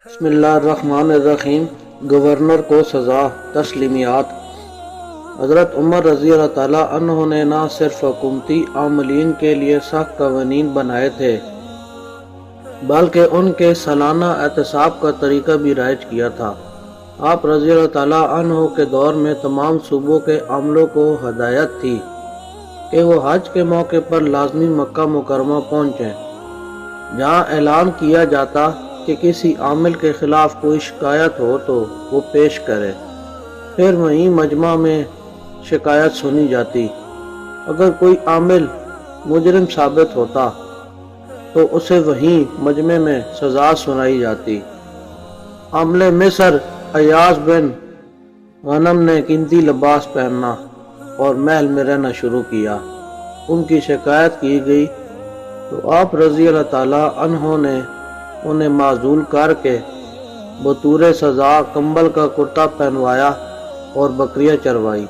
بسم اللہ الرحمن الرحیم۔ گورنر کو سزا، تسلیمیات۔ حضرت عمر رضی اللہ تعالیٰ عنہ نے نہ صرف حکومتی عاملین کے لیے سخت قوانین بنائے تھے بلکہ ان کے سالانہ احتساب کا طریقہ بھی رائج کیا تھا۔ آپ رضی اللہ تعالیٰ عنہ کے دور میں تمام صوبوں کے عاملوں کو ہدایت تھی کہ وہ حج کے موقع پر لازمی مکہ مکرمہ پہنچیں۔ جہاں اعلان کیا جاتا کہ کسی عامل کے خلاف کوئی شکایت ہو تو وہ پیش کرے، پھر وہیں مجمع میں شکایت سنی جاتی۔ اگر کوئی عامل مجرم ثابت ہوتا تو اسے وہیں مجمع میں سزا سنائی جاتی۔ عامل مصر ایاز بن غنم نے قیمتی لباس پہننا اور محل میں رہنا شروع کیا۔ ان کی شکایت کی گئی تو آپ رضی اللہ تعالیٰ عنہ نے انہیں معزول کر کے بطور سزا کمبل کا کرتا پہنوایا اور بکریاں چروائی۔